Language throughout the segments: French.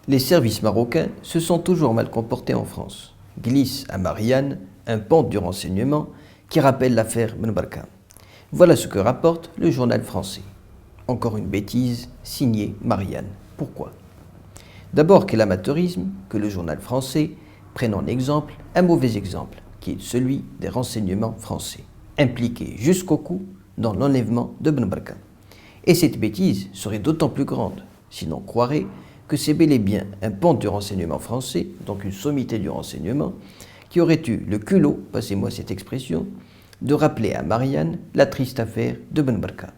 Les services marocains se sont toujours mal comportés en France. Glisse à Marianne un pan du renseignement qui rappelle l'affaire Ben Barka. Voilà ce que rapporte le journal français. Encore une bêtise signée Marianne. Pourquoi? D'abord, quel amateurisme que le journal français prenne en exemple un mauvais exemple, qui est celui des renseignements français, impliqués jusqu'au cou dans l'enlèvement de Ben Barka. Et cette bêtise serait d'autant plus grande si l'on croirait que c'est bel et bien un pan du renseignement français, donc une sommité du renseignement, qui aurait eu le culot, passez-moi cette expression, de rappeler à Marianne la triste affaire de Ben Barka.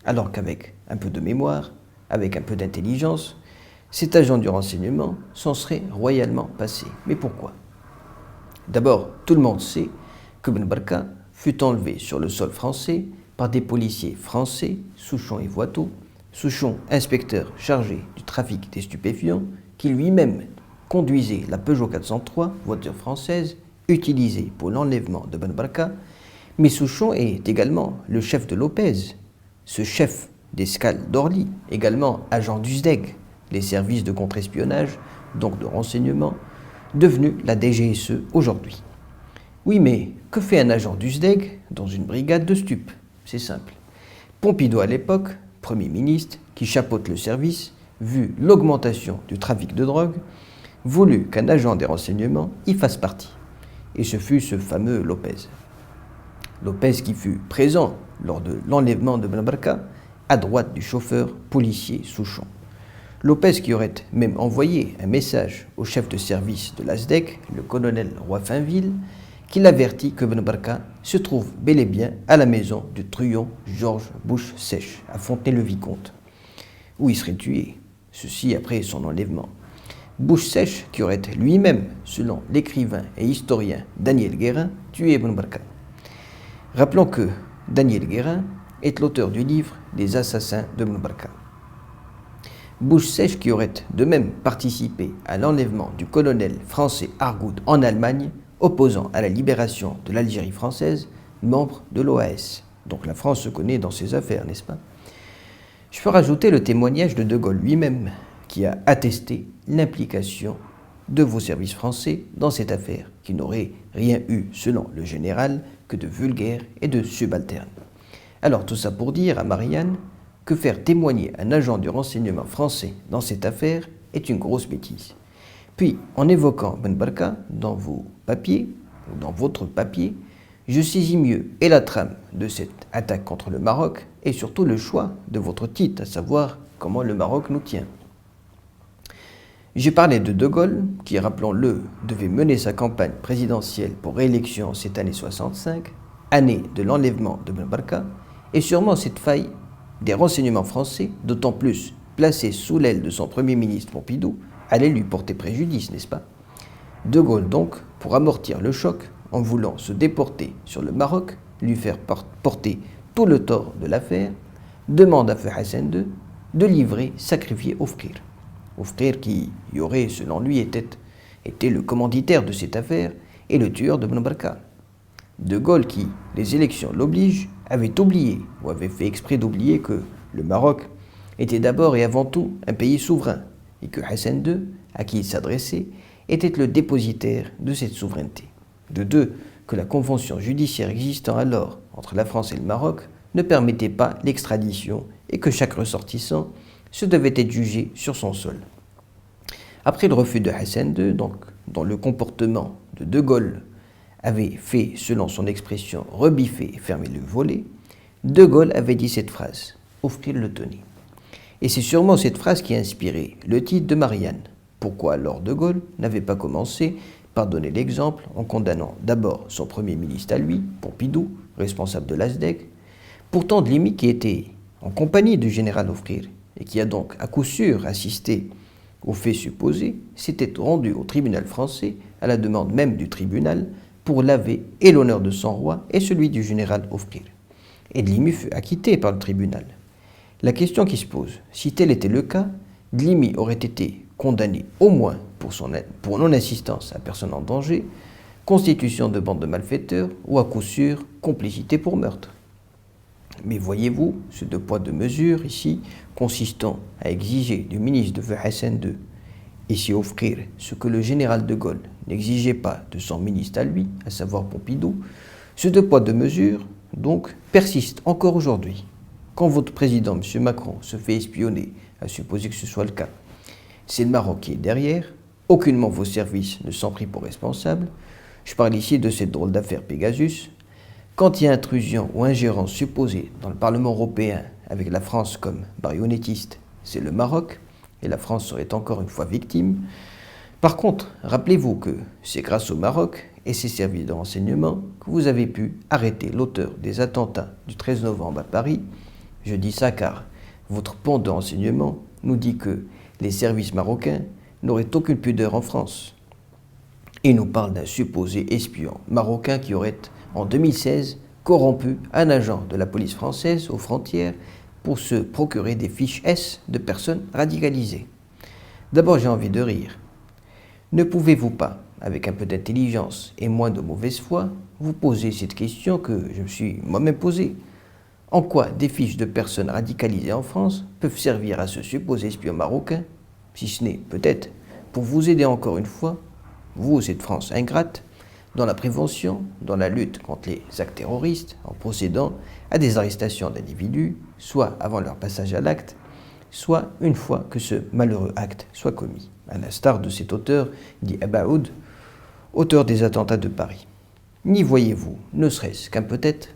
Alors qu'avec un peu de mémoire, avec un peu d'intelligence, cet agent du renseignement s'en serait royalement passé. Mais pourquoi? D'abord, tout le monde sait que Ben Barka fut enlevé sur le sol français par des policiers français, Souchon et Voitot, Souchon, inspecteur chargé du trafic des stupéfiants, qui lui-même conduisait la Peugeot 403, voiture française, utilisée pour l'enlèvement de Ben Barka, mais Souchon est également le chef de Lopez, ce chef d'escale d'Orly, également agent du SDEG, les services de contre-espionnage, donc de renseignement, devenu la DGSE aujourd'hui. Oui, mais que fait un agent du SDEG dans une brigade de stupes? C'est simple. Pompidou à l'époque, Premier ministre, qui chapeaute le service, vu l'augmentation du trafic de drogue, voulut qu'un agent des renseignements y fasse partie. Et ce fut ce fameux Lopez. Lopez qui fut présent lors de l'enlèvement de Ben Barka, à droite du chauffeur policier Souchon. Lopez qui aurait même envoyé un message au chef de service de l'ASDEC, le colonel Roy-Finville, qui l'avertit que Ben Barka se trouve bel et bien à la maison du truand Georges Bouche-Sèche, à Fontenay-le-Vicomte, où il serait tué, ceci après son enlèvement. Bouche-Sèche qui aurait lui-même, selon l'écrivain et historien Daniel Guérin, tué Ben Barka. Rappelons que Daniel Guérin est l'auteur du livre des assassins de Ben Barka. Bouche-Sèche qui aurait de même participé à l'enlèvement du colonel français Argoud en Allemagne, opposant à la libération de l'Algérie française, membre de l'OAS. Donc la France se connaît dans ses affaires, n'est-ce pas? Je peux rajouter le témoignage de De Gaulle lui-même, qui a attesté l'implication de vos services français dans cette affaire, qui n'aurait rien eu, selon le général, que de vulgaire et de subalterne. Alors tout ça pour dire à Marianne que faire témoigner un agent du renseignement français dans cette affaire est une grosse bêtise. Puis, en évoquant Ben Barka dans vos papiers, ou dans votre papier, je saisis mieux et la trame de cette attaque contre le Maroc et surtout le choix de votre titre, à savoir comment le Maroc nous tient. J'ai parlé de Gaulle, qui, rappelons-le, devait mener sa campagne présidentielle pour réélection cette année 65, année de l'enlèvement de Ben Barka, et sûrement cette faille des renseignements français, d'autant plus placée sous l'aile de son Premier ministre Pompidou, allait lui porter préjudice, n'est-ce pas? De Gaulle donc, pour amortir le choc, en voulant se déporter sur le Maroc, lui faire porter tout le tort de l'affaire, demande à Feu Hassan II de livrer, sacrifier Oufkir. Oufkir qui y aurait, selon lui, était le commanditaire de cette affaire et le tueur de Ben Barka. De Gaulle qui, les élections l'obligent, avait oublié, ou avait fait exprès d'oublier que le Maroc était d'abord et avant tout un pays souverain, et que Hassan II, à qui il s'adressait, était le dépositaire de cette souveraineté. De deux, que la convention judiciaire existant alors entre la France et le Maroc ne permettait pas l'extradition et que chaque ressortissant se devait être jugé sur son sol. Après le refus de Hassan II, donc, dont le comportement de Gaulle avait fait, selon son expression, rebiffer et fermer le volet, De Gaulle avait dit cette phrase, « Oufkir le tenait ». Et c'est sûrement cette phrase qui a inspiré le titre de Marianne. Pourquoi alors De Gaulle n'avait pas commencé par donner l'exemple en condamnant d'abord son Premier ministre à lui, Pompidou, responsable de l'ASDEC, pourtant de l'IMI qui était en compagnie du général Oufkir et qui a donc à coup sûr assisté aux faits supposés, s'était rendu au tribunal français à la demande même du tribunal pour laver et l'honneur de son roi et celui du général Oufkir. Et Dlimi fut acquitté par le tribunal. La question qui se pose, si tel était le cas, Dlimi aurait été condamné au moins pour non-assistance à personne en danger, constitution de bande de malfaiteurs ou à coup sûr complicité pour meurtre. Mais voyez-vous, ce deux poids deux mesures ici, consistant à exiger du ministre de Feu Hassan II et s'y offrir ce que le général de Gaulle n'exigeait pas de son ministre à lui, à savoir Pompidou, ce deux poids deux mesures, donc, persiste encore aujourd'hui. Quand votre président, M. Macron, se fait espionner, à supposer que ce soit le cas, c'est le Maroc qui est derrière, aucunement vos services ne sont pris pour responsables. Je parle ici de cette drôle d'affaire Pegasus. Quand il y a intrusion ou ingérence supposée dans le Parlement européen avec la France comme marionnettiste, c'est le Maroc, et la France serait encore une fois victime. Par contre, rappelez-vous que c'est grâce au Maroc et ses services de renseignement que vous avez pu arrêter l'auteur des attentats du 13 novembre à Paris. Je dis ça car votre pont de renseignement nous dit que les services marocains n'auraient aucune pudeur en France. Il nous parle d'un supposé espion marocain qui aurait, en 2016, corrompu un agent de la police française aux frontières pour se procurer des fiches S de personnes radicalisées. D'abord, j'ai envie de rire. Ne pouvez-vous pas, avec un peu d'intelligence et moins de mauvaise foi, vous poser cette question que je me suis moi-même posée? En quoi des fiches de personnes radicalisées en France peuvent servir à ce supposé espion marocain, si ce n'est, peut-être, pour vous aider encore une fois, vous, cette France ingrate, dans la prévention, dans la lutte contre les actes terroristes, en procédant à des arrestations d'individus, soit avant leur passage à l'acte, soit une fois que ce malheureux acte soit commis, à l'instar de cet auteur dit Abaoud, auteur des attentats de Paris. N'y voyez-vous, ne serait-ce qu'un peut-être,